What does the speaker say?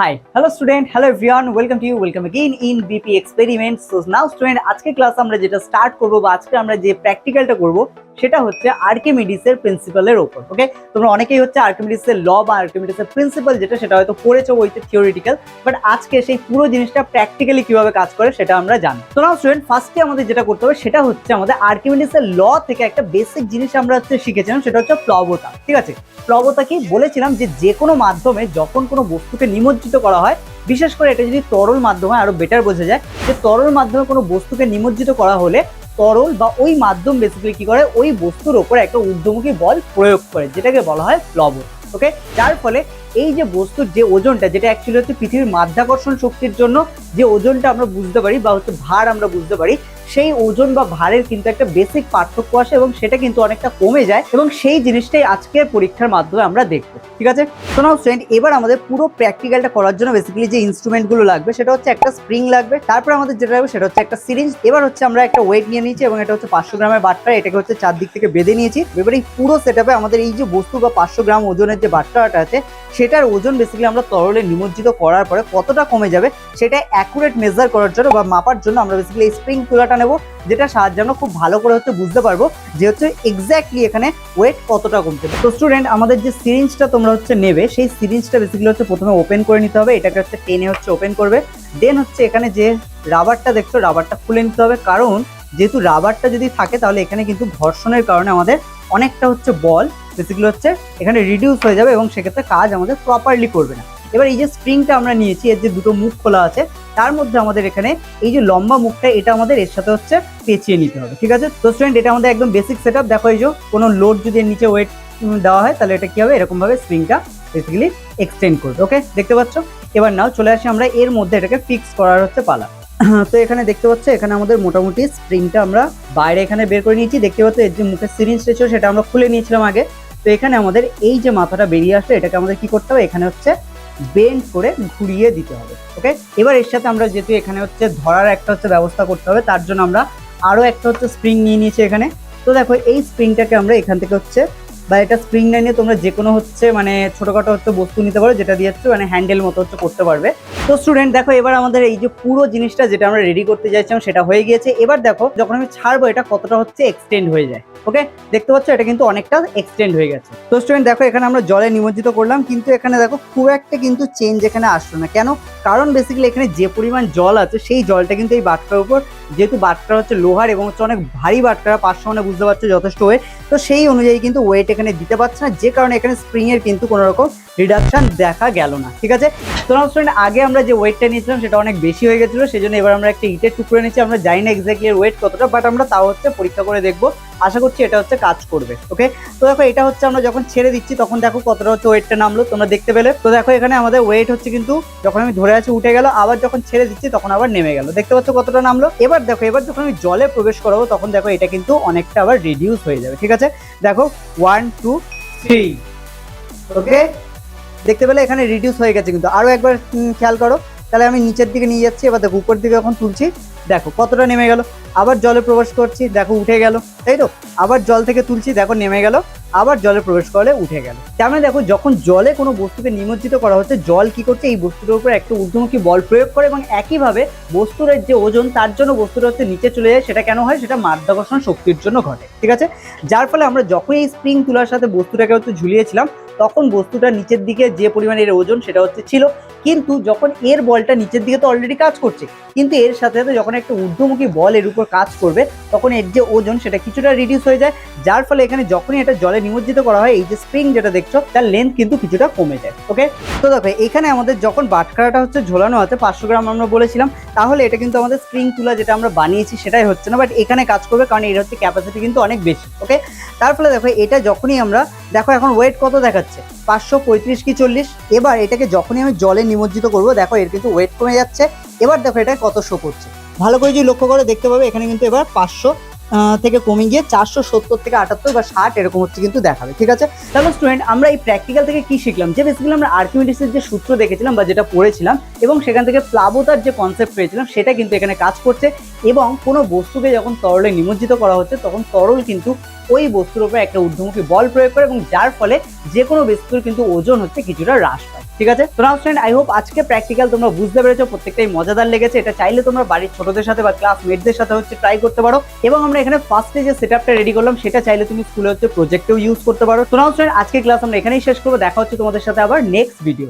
Hi, hello student, hello everyone, welcome to you, welcome again in BP Experiments. So now student, আজকে class আমরা যেটা start করব বা আজকে আমরা যে প্র্যাকটিক্যালটা করব সেটা হচ্ছে আর্কিমিডিসের প্রিন্সিপালের উপর। ওকে, তোমরা অনেকেই হচ্ছে আর্কিমিডিসের ল বা আর্কিমিডিসের প্রিন্সিপাল যেটা সেটা হয়তো পড়েছো বইতে থিওরিটিক্যাল, বাট আজকে সেই পুরো জিনিসটা প্র্যাকটিক্যালি কিভাবে কাজ করে সেটা আমরা জানি। তো নাও স্টুডেন্ট, ফার্স্টে আমাদের যেটা করতে হবে সেটা হচ্ছে আমাদের আর্কিমিডিসের ল থেকে একটা বেসিক জিনিস আমরা হচ্ছে শিখেছিলাম, সেটা হচ্ছে প্লবতা। ঠিক আছে, প্লবতা কি বলেছিলাম যে কোনো মাধ্যমে যখন কোনো বস্তুকে নিমজ্জিত করা হয়, বিশেষ করে এটা যদি তরল মাধ্যমে আরো বেটার বোঝা যায়, যে তরল মাধ্যমে কোনো বস্তুকে নিমজ্জিত করা হলে তরল বা ওই মাধ্যম বেসিক্যালি কি করে, ওই বস্তুর ওপর একটা ঊর্ধ্বমুখী বল প্রয়োগ করে, যেটাকে বলা হয় প্লবন। ওকে, যার ফলে এই যে বস্তুর যে ওজনটা, যেটা অ্যাকচুয়ালি হচ্ছে পৃথিবীর মাধ্যাকর্ষণ শক্তির জন্য যে ওজনটা আমরা বুঝতে পারি বা হচ্ছে ভার আমরা বুঝতে পারি, সেই ওজন বা ভারের কিন্তু একটা বেসিক পার্থক্য আসে এবং সেটা কিন্তু অনেকটা কমে যায়, এবং সেই জিনিসটাই আজকের পরীক্ষার মাধ্যমে আমরা দেখবো। ঠিক আছে, তো নাও স্টুডেন্ট, এবার আমাদের পুরো প্র্যাকটিক্যালটা করার জন্য বেসিক্যালি যে ইনস্ট্রুমেন্টগুলো লাগবে সেটা হচ্ছে একটা স্প্রিং লাগবে, তারপর আমাদের যেটা লাগবে সেটা হচ্ছে একটা সিরিঞ্জ। এবার হচ্ছে আমরা একটা ওয়েট নিয়ে নিয়েছি এবং এটা হচ্ছে 500 গ্রামের বাট্টা, এটাকে হচ্ছে চারদিক থেকে বেঁধে নিয়েছি। এবার এই পুরো সেটআপে আমাদের এই যে বস্তু বা 500 গ্রাম ওজনের যে বাট্টাটা আছে সেটার ওজন বেসিক্যালি আমরা তরলে নিমজ্জিত করার পরে কতটা কমে যাবে সেটা অ্যাকুরেট মেজার করার জন্য বা মাপার জন্য আমরা বেসিক্যালি এই স্প্রিং তুলাটা নেবো, যেটা সাহায্যে আমরা খুব ভালো করে হচ্ছে বুঝতে পারবো যে হচ্ছে এক্স্যাক্টলি এখানে ওয়েট কতটা কমছে। তো স্টুডেন্ট, আমাদের যে সিরিঞ্জটা তোমরা হচ্ছে নেবে, সেই সিরিঞ্জটা বেসিক্যালি হচ্ছে প্রথমে ওপেন করে নিতে হবে, এটাকে হচ্ছে টেনে হচ্ছে ওপেন করবে। দেন হচ্ছে এখানে যে রাবারটা দেখছো, রাবারটা খুলে নিতে হবে, কারণ যেহেতু রাবারটা যদি থাকে তাহলে এখানে কিন্তু ঘর্ষণের কারণে আমাদের অনেকটা হচ্ছে বল বেসিক্যালি হচ্ছে এখানে রিডিউস হয়ে যাবে এবং সেক্ষেত্রে কাজ আমাদের প্রপারলি করবে না। এবার এই যে স্প্রিংটা আমরা নিয়েছি, এর যে দুটো মুখ খোলা আছে, তার মধ্যে আমাদের এখানে এই যে লম্বা মুখটা, এটা আমাদের এর সাথে হচ্ছে পেঁচিয়ে নিতে হবে। ঠিক আছে, তো স্টুডেন্ট, এটা আমাদের একদম বেসিক সেটআপ। দেখো, এই যে কোনো লোড যদি এর নিচে ওয়েট দেওয়া হয় তাহলে এটা কি হবে, এরকম ভাবে স্প্রিংটা বেসিক্যালি এক্সটেন্ড করবে। ওকে, দেখতে পাচ্ছ। এবার নাও চলে আসি আমরা এর মধ্যে এটাকে ফিক্স করার হচ্ছে পালা। তো এখানে দেখতে পাচ্ছ, এখানে আমাদের মোটামুটি স্প্রিংটা আমরা বাইরে এখানে বের করে নিয়েছি। দেখতে পাচ্ছ এর যে মুখের সিরিঞ্জটা ছিল সেটা আমরা খুলে নিয়েছিলাম আগে। তো এখানে আমাদের এই যে মাথাটা বেরিয়ে আসলে এটাকে আমাদের কি করতে হবে, এখানে হচ্ছে বেন্ড করে ঘুরিয়ে দিতে হবে। ওকে, এবার এর সাথে আমরা যেহেতু এখানে হচ্ছে ধরার একটা হচ্ছে ব্যবস্থা করতে হবে, তার জন্য আমরা আরো একটা হচ্ছে স্প্রিং নিয়ে নিয়েছি এখানে। তো দেখো, এই স্প্রিংটাকে আমরা এখান থেকে হচ্ছে, বা এটা স্প্রিং না নিয়ে তোমরা যে কোনো হচ্ছে মানে ছোটখাটো হচ্ছে বস্তু নিতে পারো, যেটা দিয়ে হচ্ছে মানে হ্যান্ডেল মতো হচ্ছে করতে পারবে। তো স্টুডেন্ট দেখো, এবার আমাদের এই যে পুরো জিনিসটা যেটা আমরা রেডি করতে চাইছিলাম সেটা হয়ে গিয়েছে। এবার দেখো, যখন আমি ছাড়বো এটা কতটা হচ্ছে এক্সটেন্ড হয়ে যায়। ওকে, দেখতে পাচ্ছ এটা কিন্তু অনেকটা এক্সটেন্ড হয়ে গেছে। তো স্টুডেন্ট দেখো, এখানে আমরা জলে নিমজ্জিত করলাম, কিন্তু এখানে দেখো খুব একটা কিন্তু চেঞ্জ এখানে আসলো না। কেন? কারণ বেসিক্যালি এখানে যে পরিমাণ জল আছে সেই জলটা কিন্তু এই বাটটার উপর, যেহেতু বাটটা হচ্ছে লোহার এবং হচ্ছে অনেক ভারী বাটটা, 500 মানে বুঝতে পারছো যথেষ্ট ওয়েট, তো সেই অনুযায়ী কিন্তু ওয়েট এখানে দিতে পারছে না, যে কারণে এখানে স্প্রিং এর কিন্তু কোনো রকম রিডাকশন দেখা গেল না। ঠিক আছে, তো স্টুডেন্ট, আগে আমরা যে ওয়েটটা নিয়েছিলাম সেটা অনেক বেশি হয়ে গেছিলো, সেই জন্য এবার আমরা একটা ইটের টুকরো নিচ্ছি। আমরা জানি না এক্স্যাক্টলি এর ওয়েট কতটা, বাট আমরা তাও হচ্ছে পরীক্ষা করে দেখবো, আশা করছি এটা হচ্ছে কাজ করবে। ওকে, তো দেখো, এটা হচ্ছে আমরা যখন ছেড়ে দিচ্ছি তখন দেখো কতটা হচ্ছে ওয়েটটা নামলো, তোমরা দেখতে পেলে। তো দেখো, এখানে আমাদের ওয়েট হচ্ছে কিন্তু যখন আমি ধরে আছি উঠে গেল, আবার যখন ছেড়ে দিচ্ছি তখন আবার নেমে গেল। দেখতে পাচ্ছ কতটা নামলো। এবার দেখো, এবার যখন আমি জলে প্রবেশ করাবো তখন দেখো এটা কিন্তু অনেকটা আবার রিডিউস হয়ে যাবে। ঠিক আছে, দেখো 1 2 3। ওকে, দেখতে পেলে এখানে রিডিউস হয়ে গেছে, কিন্তু আরো একবার খেয়াল করো। তাহলে আমি নিচের দিকে নিয়ে যাচ্ছি, এবার দেখো উপর দিকে যখন তুলছি দেখো কতটা নেমে গেল। আবার জলে প্রবেশ করছি, দেখো উঠে গেল, তাই তো। আবার জল থেকে তুলছি, দেখো নেমে গেল, আবার জলে প্রবেশ করলে উঠে গেল। তার মানে দেখো, যখন জলে কোনো বস্তুকে নিমজ্জিত করা হচ্ছে, জল কি করছে, এই বস্তুটার উপর একটা ঊর্ধ্বমুখী বল প্রয়োগ করে, এবং একইভাবে বস্তুর যে ওজন তার জন্য বস্তুটা হচ্ছে নিচে চলে যায়। সেটা কেন হয়? সেটা মাধ্যাকর্ষণ শক্তির জন্য ঘটে। ঠিক আছে, যার ফলে আমরা যখন এই স্প্রিং তুলার সাথে বস্তুটাকে হচ্ছে ঝুলিয়েছিলাম তখন বস্তুটা নিচের দিকে যে পরিমাণের ওজন সেটা হচ্ছে ছিল, কিন্তু যখন এর বলটা নিচের দিকে তো অলরেডি কাজ করছে, কিন্তু এর সাথে সাথে যখন একটা ঊর্ধ্বমুখী বল এর উপর কাজ করবে তখন এর যে ওজন সেটা কিছুটা রিডিউস হয়ে যায়, যার ফলে এখানে যখনই এটা জলে নিমজ্জিত করা হয় এই যে স্প্রিং যেটা দেখছো তার লেন্থ কিন্তু কিছুটা কমে যায়। ওকে, তো দেখো, এখানে আমাদের যখন বাটখারাটা হচ্ছে ঝোলানো আছে 500 গ্রাম আমরা বলেছিলাম, তাহলে এটা কিন্তু আমাদের স্প্রিং তুলা যেটা আমরা বানিয়েছি সেটাই হচ্ছে না, বাট এখানে কাজ করবে কারণ এর হচ্ছে ক্যাপাসিটি কিন্তু অনেক বেশি। ওকে, তার ফলে দেখো এটা যখনই আমরা, দেখো এখন ওয়েট কত দেখাচ্ছে, 535 কি 40। এবার এটাকে যখনই আমি জলে নিমজ্জিত করবো দেখো এর কিন্তু ওয়েট কমে যাচ্ছে। এবার দেখো এটা কত শো করছে, ভালো করে যদি লক্ষ্য করে দেখতে পাবে এখানে কিন্তু এবার থেকে কমে গিয়ে 470 থেকে 78 বা 60 এরকম হচ্ছে কিন্তু দেখাবে। ঠিক আছে, তাহলে স্টুডেন্ট আমরা এই প্র্যাকটিক্যাল থেকে কি শিখলাম, যে বেসিক্যালি আমরা আর্কিমিডিসের যে সূত্র দেখেছিলাম বা যেটা পড়েছিলাম এবং সেখান থেকে প্লাবতার যে কনসেপ্ট পেয়েছিলাম সেটা কিন্তু এখানে কাজ করছে। এবং কোনো বস্তুকে যখন তরলে নিমজ্জিত করা হচ্ছে তখন তরল কিন্তু ওই বস্তুর উপরে একটা ঊর্ধ্বমুখী বল প্রয়োগ করে এবং যার ফলে যে কোনো বস্তুর কিন্তু ওজন হচ্ছে কিছুটা হ্রাস পায়। ঠিক আছে, তো নাও স্টুডেন্ট আই হোপ আজকে প্র্যাকটিক্যাল তোমরা বুঝতে পেরেছো, প্রত্যেকটাই মজাদার লেগেছে। এটা চাইলে তোমরা বাড়ির ছোটদের সাথে বা ক্লাসমেটদের সাথে হচ্ছে ট্রাই করতে পারো। এবং আমরা এখানে ফার্স্টে যে সেটআপটা রেডি করলাম সেটা চাইলে তুমি স্কুলে হচ্ছে প্রজেক্টেও ইউজ করতে পারো। তো নাও স্টুডেন্ট আজকে ক্লাস আমরা এখানেই শেষ করবো, দেখা হচ্ছে তোমাদের সাথে আবার নেক্সট ভিডিও।